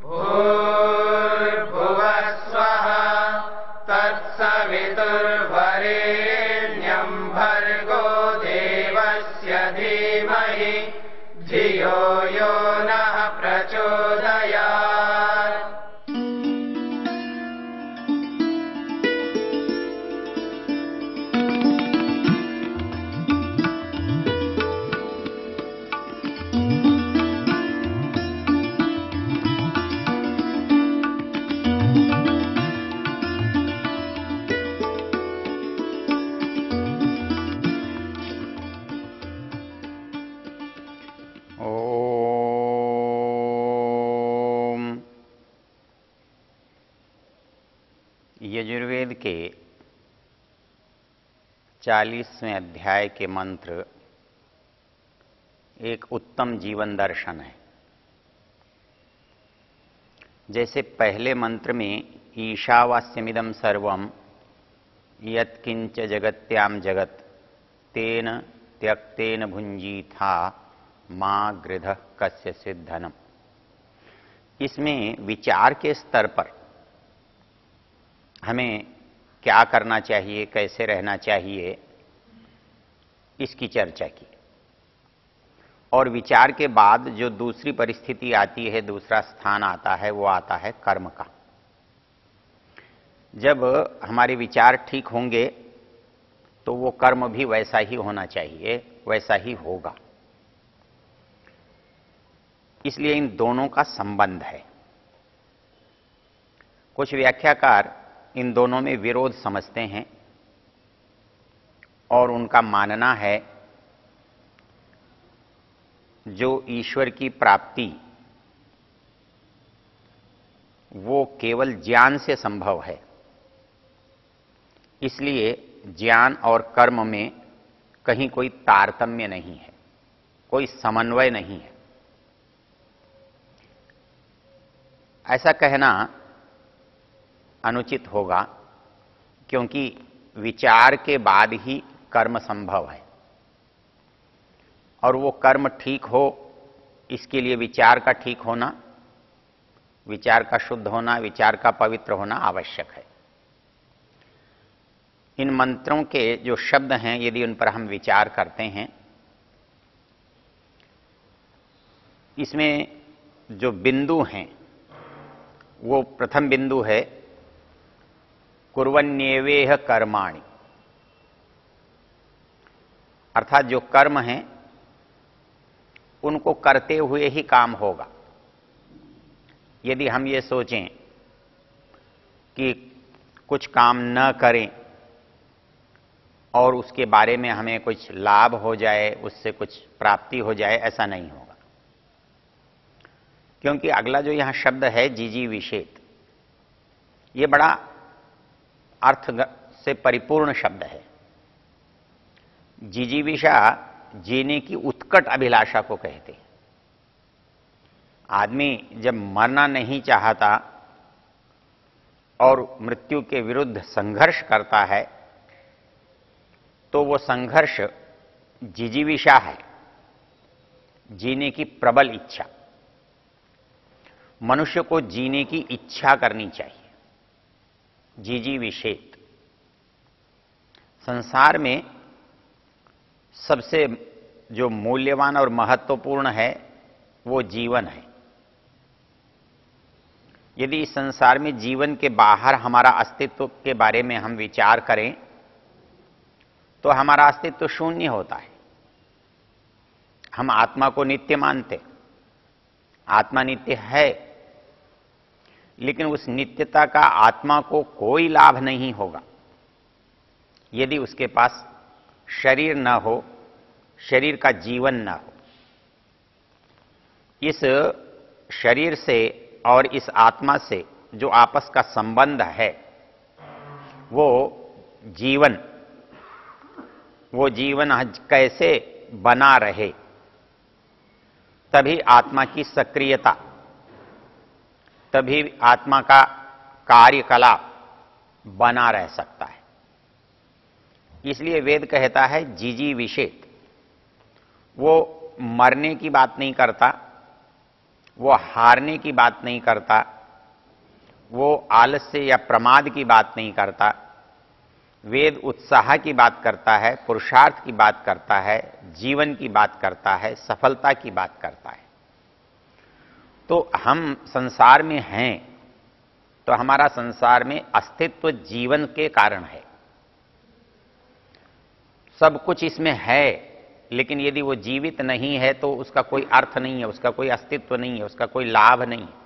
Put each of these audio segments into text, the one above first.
भूर्भुवस्वः तत्सवितुर्वरेण्यं भर्गो देवस्य धीमहि धियो यो नः प्रचोदयात्। यजुर्वेद के 40वें अध्याय के मंत्र एक उत्तम जीवन दर्शन है। जैसे पहले मंत्र में ईशावास्यमिदं सर्वं यत्किंच जगत्याम जगत तेन त्यक्तेन भुंजीथा मां गृधः कस्यचित् धनम, इसमें विचार के स्तर पर हमें क्या करना चाहिए, कैसे रहना चाहिए, इसकी चर्चा की। और विचार के बाद जो दूसरी परिस्थिति आती है, दूसरा स्थान आता है, वो आता है कर्म का। जब हमारे विचार ठीक होंगे तो वो कर्म भी वैसा ही होना चाहिए, वैसा ही होगा। इसलिए इन दोनों का संबंध है। कुछ व्याख्याकार इन दोनों में विरोध समझते हैं और उनका मानना है जो ईश्वर की प्राप्ति वो केवल ज्ञान से संभव है, इसलिए ज्ञान और कर्म में कहीं कोई तारतम्य नहीं है, कोई समन्वय नहीं है। ऐसा कहना अनुचित होगा, क्योंकि विचार के बाद ही कर्म संभव है और वो कर्म ठीक हो, इसके लिए विचार का ठीक होना, विचार का शुद्ध होना, विचार का पवित्र होना आवश्यक है। इन मंत्रों के जो शब्द हैं, यदि उन पर हम विचार करते हैं, इसमें जो बिंदु हैं वो प्रथम बिंदु है कुर्वन्येवेह कर्माणि, अर्थात जो कर्म हैं उनको करते हुए ही काम होगा। यदि हम ये सोचें कि कुछ काम न करें और उसके बारे में हमें कुछ लाभ हो जाए, उससे कुछ प्राप्ति हो जाए, ऐसा नहीं होगा। क्योंकि अगला जो यहां शब्द है जिजीविषेत, ये बड़ा अर्थ से परिपूर्ण शब्द है। जिजीविषा जीने की उत्कट अभिलाषा को कहते हैं। आदमी जब मरना नहीं चाहता और मृत्यु के विरुद्ध संघर्ष करता है तो वो संघर्ष जिजीविषा है, जीने की प्रबल इच्छा। मनुष्य को जीने की इच्छा करनी चाहिए, जिजीविषेत। संसार में सबसे जो मूल्यवान और महत्वपूर्ण है वो जीवन है। यदि इस संसार में जीवन के बाहर हमारा अस्तित्व के बारे में हम विचार करें तो हमारा अस्तित्व शून्य होता है। हम आत्मा को नित्य मानते, आत्मा नित्य है, लेकिन उस नित्यता का आत्मा को कोई लाभ नहीं होगा यदि उसके पास शरीर न हो, शरीर का जीवन न हो। इस शरीर से और इस आत्मा से जो आपस का संबंध है वो जीवन कैसे बना रहे, तभी आत्मा की सक्रियता, तभी आत्मा का कार्यकलाप बना रह सकता है। इसलिए वेद कहता है जिजीविषेत। वो मरने की बात नहीं करता, वो हारने की बात नहीं करता, वो आलस्य या प्रमाद की बात नहीं करता। वेद उत्साह की बात करता है, पुरुषार्थ की बात करता है, जीवन की बात करता है, सफलता की बात करता है। तो हम संसार में हैं तो हमारा संसार में अस्तित्व जीवन के कारण है। सब कुछ इसमें है, लेकिन यदि वो जीवित नहीं है तो उसका कोई अर्थ नहीं है, उसका कोई अस्तित्व नहीं है, उसका कोई लाभ नहीं है।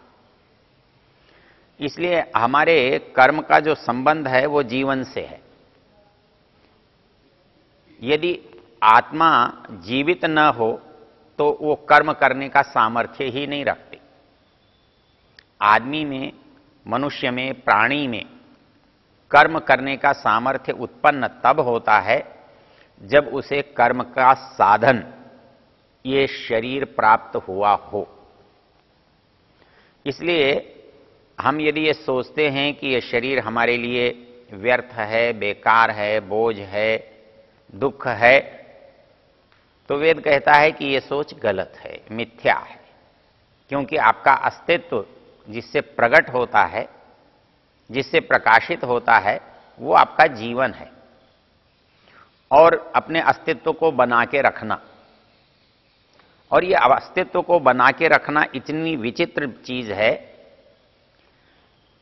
इसलिए हमारे कर्म का जो संबंध है वो जीवन से है। यदि आत्मा जीवित न हो तो वो कर्म करने का सामर्थ्य ही नहीं रखती। आदमी में, मनुष्य में, प्राणी में कर्म करने का सामर्थ्य उत्पन्न तब होता है जब उसे कर्म का साधन, ये शरीर प्राप्त हुआ हो। इसलिए हम यदि ये सोचते हैं कि ये शरीर हमारे लिए व्यर्थ है, बेकार है, बोझ है, दुख है, तो वेद कहता है कि ये सोच गलत है, मिथ्या है। क्योंकि आपका अस्तित्व जिससे प्रकट होता है, जिससे प्रकाशित होता है, वो आपका जीवन है। और अपने अस्तित्व को बना के रखना, और ये अस्तित्व को बना के रखना इतनी विचित्र चीज है।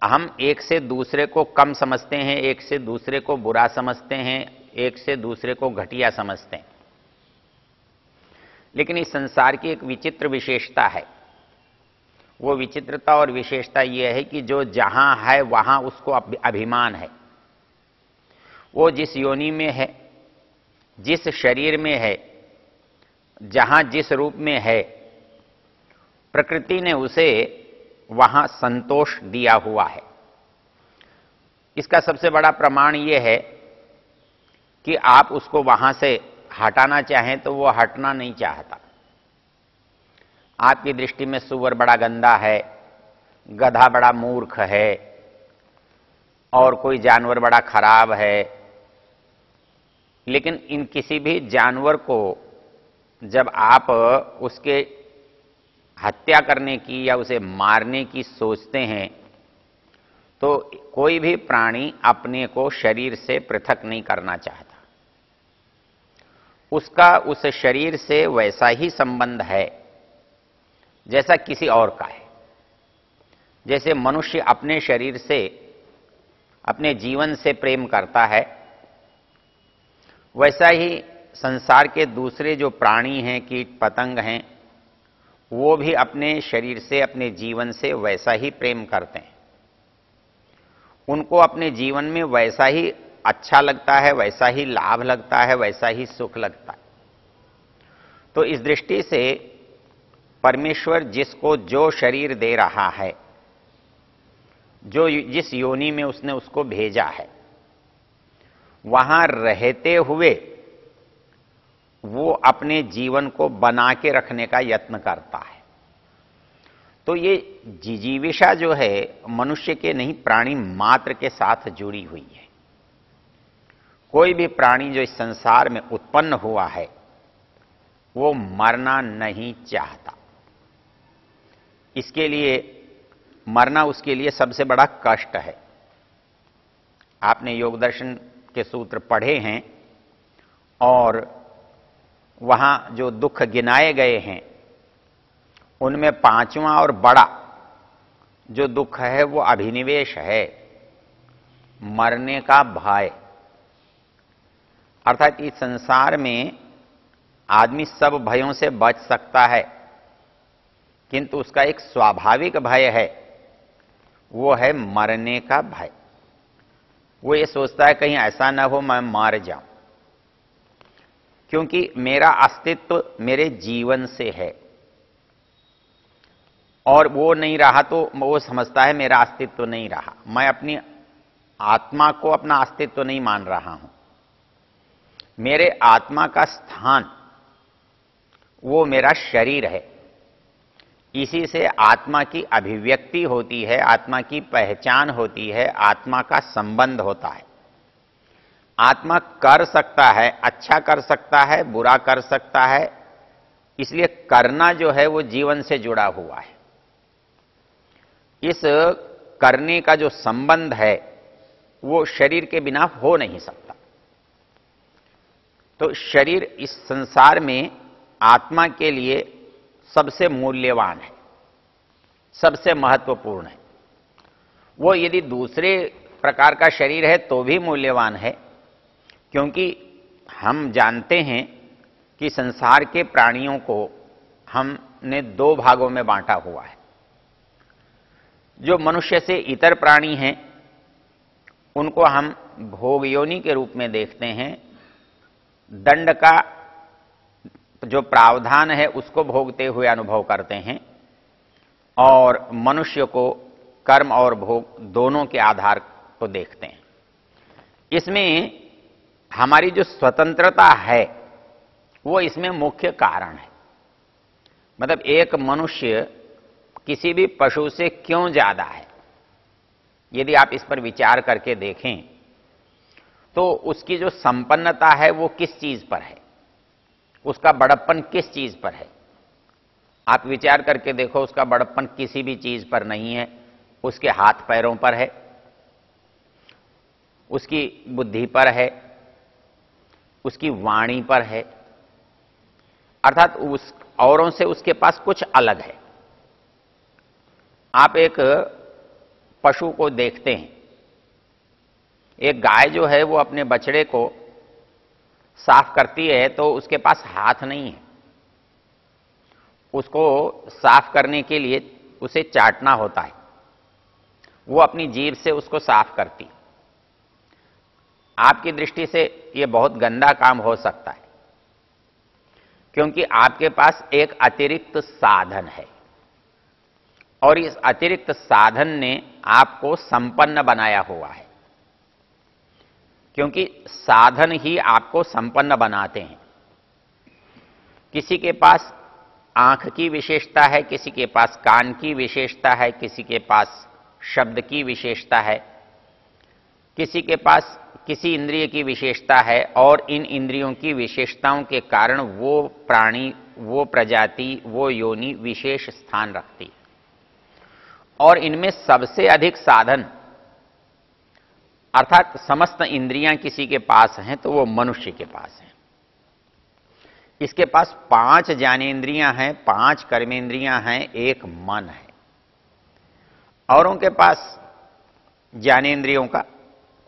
हम एक से दूसरे को कम समझते हैं, एक से दूसरे को बुरा समझते हैं, एक से दूसरे को घटिया समझते हैं। लेकिन इस संसार की एक विचित्र विशेषता है। वो विचित्रता और विशेषता यह है कि जो जहां है वहां उसको अभिमान है। वो जिस योनि में है, जिस शरीर में है, जहां जिस रूप में है, प्रकृति ने उसे वहां संतोष दिया हुआ है। इसका सबसे बड़ा प्रमाण यह है कि आप उसको वहां से हटाना चाहें तो वो हटना नहीं चाहता। आपकी दृष्टि में सूअर बड़ा गंदा है, गधा बड़ा मूर्ख है, और कोई जानवर बड़ा खराब है। लेकिन इन किसी भी जानवर को जब आप उसके हत्या करने की या उसे मारने की सोचते हैं तो कोई भी प्राणी अपने को शरीर से पृथक नहीं करना चाहता। उसका उस शरीर से वैसा ही संबंध है जैसा किसी और का है। जैसे मनुष्य अपने शरीर से, अपने जीवन से प्रेम करता है, वैसा ही संसार के दूसरे जो प्राणी हैं, कीट पतंग हैं, वो भी अपने शरीर से, अपने जीवन से वैसा ही प्रेम करते हैं। उनको अपने जीवन में वैसा ही अच्छा लगता है, वैसा ही लाभ लगता है, वैसा ही सुख लगता है। तो इस दृष्टि से परमेश्वर जिसको जो शरीर दे रहा है, जो जिस योनि में उसने उसको भेजा है, वहां रहते हुए वो अपने जीवन को बना के रखने का यत्न करता है। तो ये जिजीविषा जो है मनुष्य के नहीं, प्राणी मात्र के साथ जुड़ी हुई है। कोई भी प्राणी जो इस संसार में उत्पन्न हुआ है वो मरना नहीं चाहता। इसके लिए मरना उसके लिए सबसे बड़ा कष्ट है। आपने योग दर्शन के सूत्र पढ़े हैं और वहां जो दुख गिनाए गए हैं उनमें पांचवा और बड़ा जो दुख है वो अभिनिवेश है, मरने का भय। अर्थात इस संसार में आदमी सब भयों से बच सकता है, किंतु उसका एक स्वाभाविक भय है, वो है मरने का भय। वो ये सोचता है कहीं ऐसा ना हो मैं मर जाऊं, क्योंकि मेरा अस्तित्व मेरे जीवन से है, और वो नहीं रहा तो वो समझता है मेरा अस्तित्व नहीं रहा। मैं अपनी आत्मा को अपना अस्तित्व नहीं मान रहा हूं। मेरे आत्मा का स्थान वो मेरा शरीर है। इसी से आत्मा की अभिव्यक्ति होती है, आत्मा की पहचान होती है, आत्मा का संबंध होता है। आत्मा कर सकता है, अच्छा कर सकता है, बुरा कर सकता है, इसलिए करना जो है वो जीवन से जुड़ा हुआ है। इस करने का जो संबंध है वो शरीर के बिना हो नहीं सकता। तो शरीर इस संसार में आत्मा के लिए सबसे मूल्यवान है, सबसे महत्वपूर्ण है। वो यदि दूसरे प्रकार का शरीर है तो भी मूल्यवान है, क्योंकि हम जानते हैं कि संसार के प्राणियों को हमने दो भागों में बांटा हुआ है। जो मनुष्य से इतर प्राणी हैं उनको हम भोग योनि के रूप में देखते हैं, दंड का जो प्रावधान है उसको भोगते हुए अनुभव करते हैं, और मनुष्य को कर्म और भोग दोनों के आधार को देखते हैं। इसमें हमारी जो स्वतंत्रता है वो इसमें मुख्य कारण है। मतलब एक मनुष्य किसी भी पशु से क्यों ज्यादा है, यदि आप इस पर विचार करके देखें तो उसकी जो संपन्नता है वो किस चीज पर है, उसका बड़प्पन किस चीज पर है। आप विचार करके देखो, उसका बड़प्पन किसी भी चीज पर नहीं है, उसके हाथ पैरों पर है, उसकी बुद्धि पर है, उसकी वाणी पर है, अर्थात उस औरों से उसके पास कुछ अलग है। आप एक पशु को देखते हैं, एक गाय जो है वो अपने बछड़े को साफ करती है तो उसके पास हाथ नहीं है, उसको साफ करने के लिए उसे चाटना होता है, वो अपनी जीभ से उसको साफ करती। आपकी दृष्टि से यह बहुत गंदा काम हो सकता है, क्योंकि आपके पास एक अतिरिक्त साधन है, और इस अतिरिक्त साधन ने आपको संपन्न बनाया हुआ है, क्योंकि साधन ही आपको संपन्न बनाते हैं। किसी के पास आंख की विशेषता है, किसी के पास कान की विशेषता है, किसी के पास शब्द की विशेषता है, किसी के पास किसी इंद्रिय की विशेषता है, और इन इंद्रियों की विशेषताओं के कारण वो प्राणी, वो प्रजाति, वो योनि विशेष स्थान रखती है। और इनमें सबसे अधिक साधन अर्थात समस्त इंद्रियां किसी के पास हैं तो वो मनुष्य के पास हैं। इसके पास 5 ज्ञानेंद्रियां हैं, 5 कर्मेंद्रियां हैं, एक मन है। औरों के पास ज्ञानेंद्रियों का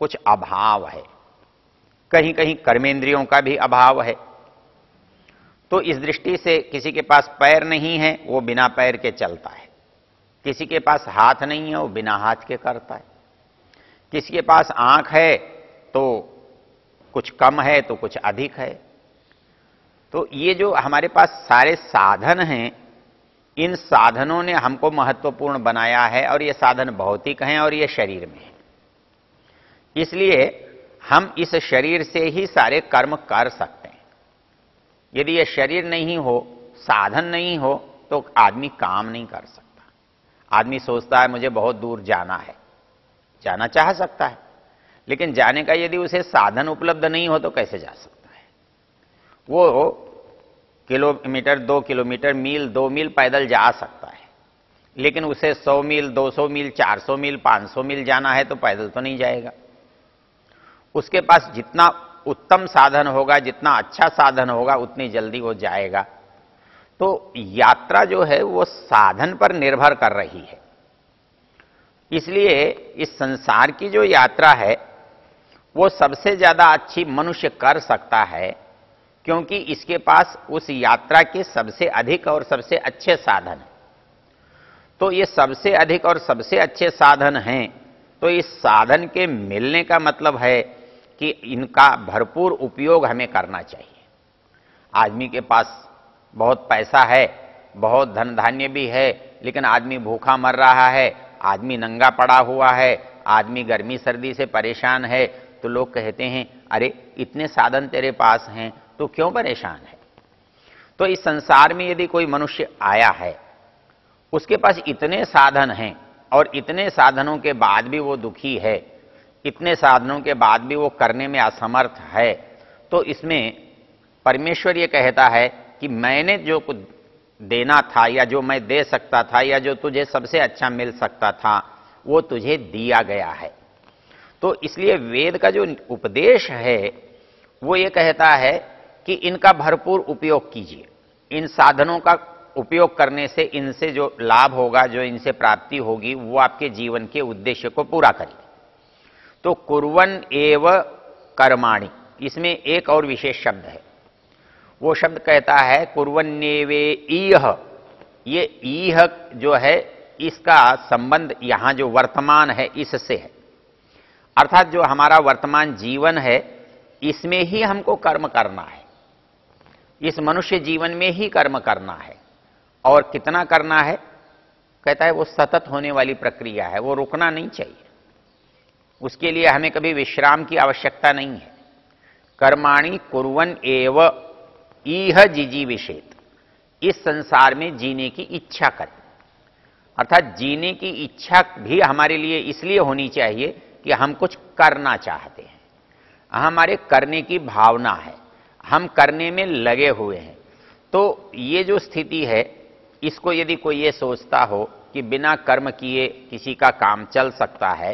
कुछ अभाव है, कहीं कहीं कर्मेंद्रियों का भी अभाव है। तो इस दृष्टि से किसी के पास पैर नहीं है, वो बिना पैर के चलता है, किसी के पास हाथ नहीं है, वो बिना हाथ के करता है, किसी के पास आंख है तो कुछ कम है तो कुछ अधिक है। तो ये जो हमारे पास सारे साधन हैं, इन साधनों ने हमको महत्वपूर्ण बनाया है, और ये साधन भौतिक हैं और ये शरीर में है। इसलिए हम इस शरीर से ही सारे कर्म कर सकते हैं। यदि ये शरीर नहीं हो, साधन नहीं हो, तो आदमी काम नहीं कर सकता। आदमी सोचता है मुझे बहुत दूर जाना है, जाना चाह सकता है, लेकिन जाने का यदि उसे साधन उपलब्ध नहीं हो तो कैसे जा सकता है। वो किलोमीटर, 2 किलोमीटर, मील, 2 मील पैदल जा सकता है, लेकिन उसे 100 मील, 200 मील, 400 मील, 500 मील जाना है तो पैदल तो नहीं जाएगा। उसके पास जितना उत्तम साधन होगा, जितना अच्छा साधन होगा, उतनी जल्दी वो जाएगा। तो यात्रा जो है वो साधन पर निर्भर कर रही है। इसलिए इस संसार की जो यात्रा है वो सबसे ज्यादा अच्छी मनुष्य कर सकता है, क्योंकि इसके पास उस यात्रा के सबसे अधिक और सबसे अच्छे साधन हैं। तो ये सबसे अधिक और सबसे अच्छे साधन हैं, तो इस साधन के मिलने का मतलब है कि इनका भरपूर उपयोग हमें करना चाहिए। आदमी के पास बहुत पैसा है, बहुत धन धान्य भी है, लेकिन आदमी भूखा मर रहा है, आदमी नंगा पड़ा हुआ है, आदमी गर्मी सर्दी से परेशान है, तो लोग कहते हैं अरे इतने साधन तेरे पास हैं तो क्यों परेशान है। तो इस संसार में यदि कोई मनुष्य आया है, उसके पास इतने साधन हैं और इतने साधनों के बाद भी वो दुखी है, इतने साधनों के बाद भी वो करने में असमर्थ है, तो इसमें परमेश्वर ये कहता है कि मैंने जो कुछ देना था या जो मैं दे सकता था या जो तुझे सबसे अच्छा मिल सकता था वो तुझे दिया गया है। तो इसलिए वेद का जो उपदेश है वो ये कहता है कि इनका भरपूर उपयोग कीजिए। इन साधनों का उपयोग करने से इनसे जो लाभ होगा, जो इनसे प्राप्ति होगी, वो आपके जीवन के उद्देश्य को पूरा करेगी। तो कुर्वन् एव कर्माणि, इसमें एक और विशेष शब्द है। वो शब्द कहता है कुर्वन्नेवे ईह। ये ईह जो है इसका संबंध यहां जो वर्तमान है इससे है, अर्थात जो हमारा वर्तमान जीवन है इसमें ही हमको कर्म करना है, इस मनुष्य जीवन में ही कर्म करना है। और कितना करना है? कहता है वो सतत होने वाली प्रक्रिया है, वो रुकना नहीं चाहिए। उसके लिए हमें कभी विश्राम की आवश्यकता नहीं है। कर्माणि कुर्वन् एव ईह जिजीविषेत, इस संसार में जीने की इच्छा करें। अर्थात जीने की इच्छा भी हमारे लिए इसलिए होनी चाहिए कि हम कुछ करना चाहते हैं, हमारे करने की भावना है, हम करने में लगे हुए हैं। तो ये जो स्थिति है, इसको यदि कोई ये सोचता हो कि बिना कर्म किए किसी का काम चल सकता है,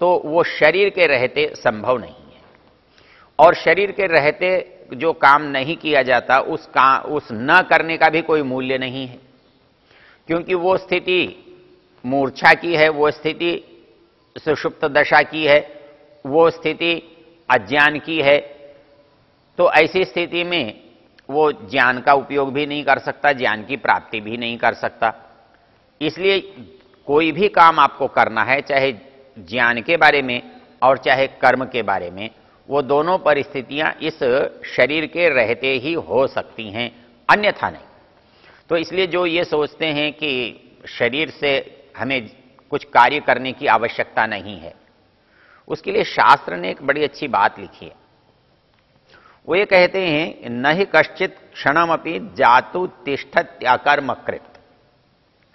तो वो शरीर के रहते संभव नहीं है। और शरीर के रहते जो काम नहीं किया जाता उस न करने का भी कोई मूल्य नहीं है, क्योंकि वो स्थिति मूर्छा की है, वो स्थिति सुषुप्त दशा की है, वो स्थिति अज्ञान की है। तो ऐसी स्थिति में वो ज्ञान का उपयोग भी नहीं कर सकता, ज्ञान की प्राप्ति भी नहीं कर सकता। इसलिए कोई भी काम आपको करना है, चाहे ज्ञान के बारे में और चाहे कर्म के बारे में, वो दोनों परिस्थितियां इस शरीर के रहते ही हो सकती हैं, अन्यथा नहीं। तो इसलिए जो ये सोचते हैं कि शरीर से हमें कुछ कार्य करने की आवश्यकता नहीं है, उसके लिए शास्त्र ने एक बड़ी अच्छी बात लिखी है। वो ये कहते हैं न हि कश्चित क्षणमपि जातु तिष्ठत्यकर्मकृत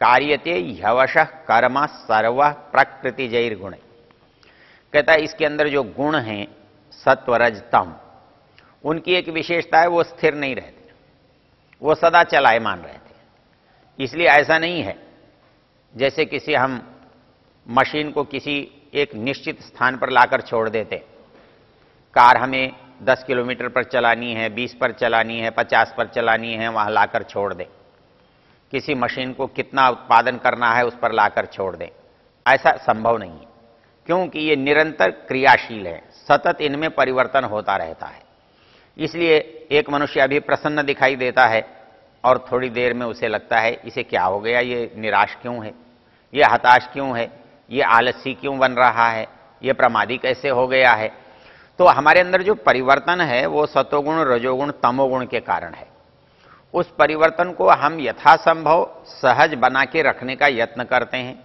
कार्यते ह्यवशः कर्म सर्व प्रकृतिजैर्गुण। कहता है इसके अंदर जो गुण हैं सत्व रज तम, उनकी एक विशेषता है, वो स्थिर नहीं रहते, वो सदा चलायमान रहते। इसलिए ऐसा नहीं है जैसे किसी हम मशीन को किसी एक निश्चित स्थान पर लाकर छोड़ देते। कार हमें 10 किलोमीटर पर चलानी है, 20 पर चलानी है, 50 पर चलानी है, वहां लाकर छोड़ दें। किसी मशीन को कितना उत्पादन करना है उस पर लाकर छोड़ दें, ऐसा संभव नहीं है, क्योंकि ये निरंतर क्रियाशील है, सतत इनमें परिवर्तन होता रहता है। इसलिए एक मनुष्य अभी प्रसन्न दिखाई देता है और थोड़ी देर में उसे लगता है इसे क्या हो गया, ये निराश क्यों है, ये हताश क्यों है, ये आलसी क्यों बन रहा है, ये प्रमादी कैसे हो गया है। तो हमारे अंदर जो परिवर्तन है वो सतोगुण, रजोगुण, तमोगुण के कारण है। उस परिवर्तन को हम यथासंभव सहज बना के रखने का यत्न करते हैं।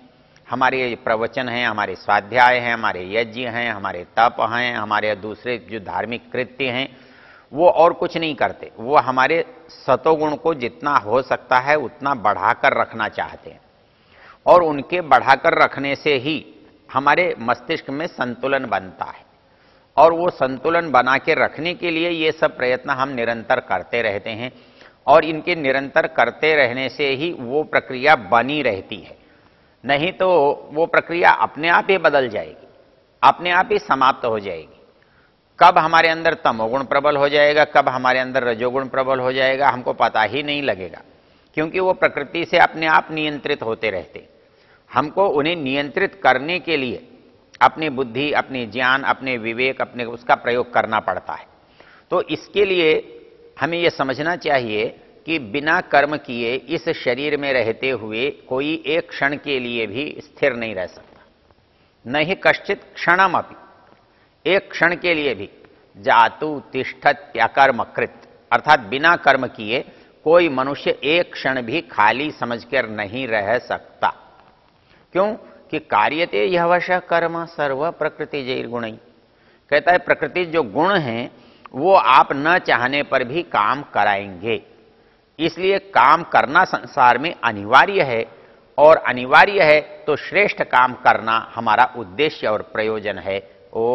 हमारे प्रवचन हैं, हमारे स्वाध्याय हैं, हमारे यज्ञ हैं, हमारे तप हैं, हमारे दूसरे जो धार्मिक कृत्य हैं, वो और कुछ नहीं करते, वो हमारे सतोगुण को जितना हो सकता है उतना बढ़ाकर रखना चाहते हैं। और उनके बढ़ाकर रखने से ही हमारे मस्तिष्क में संतुलन बनता है, और वो संतुलन बना के रखने के लिए ये सब प्रयत्न हम निरंतर करते रहते हैं। और इनके निरंतर करते रहने से ही वो प्रक्रिया बनी रहती है, नहीं तो वो प्रक्रिया अपने आप ही बदल जाएगी, अपने आप ही समाप्त हो जाएगी। कब हमारे अंदर तमोगुण प्रबल हो जाएगा, कब हमारे अंदर रजोगुण प्रबल हो जाएगा, हमको पता ही नहीं लगेगा, क्योंकि वो प्रकृति से अपने आप नियंत्रित होते रहते। हमको उन्हें नियंत्रित करने के लिए अपनी बुद्धि, अपनी ज्ञान, अपने विवेक, अपने उसका प्रयोग करना पड़ता है। तो इसके लिए हमें यह समझना चाहिए कि बिना कर्म किए इस शरीर में रहते हुए कोई एक क्षण के लिए भी स्थिर नहीं रह सकता। न ही कश्चित क्षणमपि, एक क्षण के लिए भी जातु तिष्ठत्यकर्मकृत, अर्थात बिना कर्म किए कोई मनुष्य एक क्षण भी खाली समझकर नहीं रह सकता। क्यों? कि कार्यते यवशः कर्म सर्व प्रकृतिजैर्गुण। कहता है प्रकृति जो गुण हैं वो आप न चाहने पर भी काम कराएंगे, इसलिए काम करना संसार में अनिवार्य है, और अनिवार्य है तो श्रेष्ठ काम करना हमारा उद्देश्य और प्रयोजन है। ओ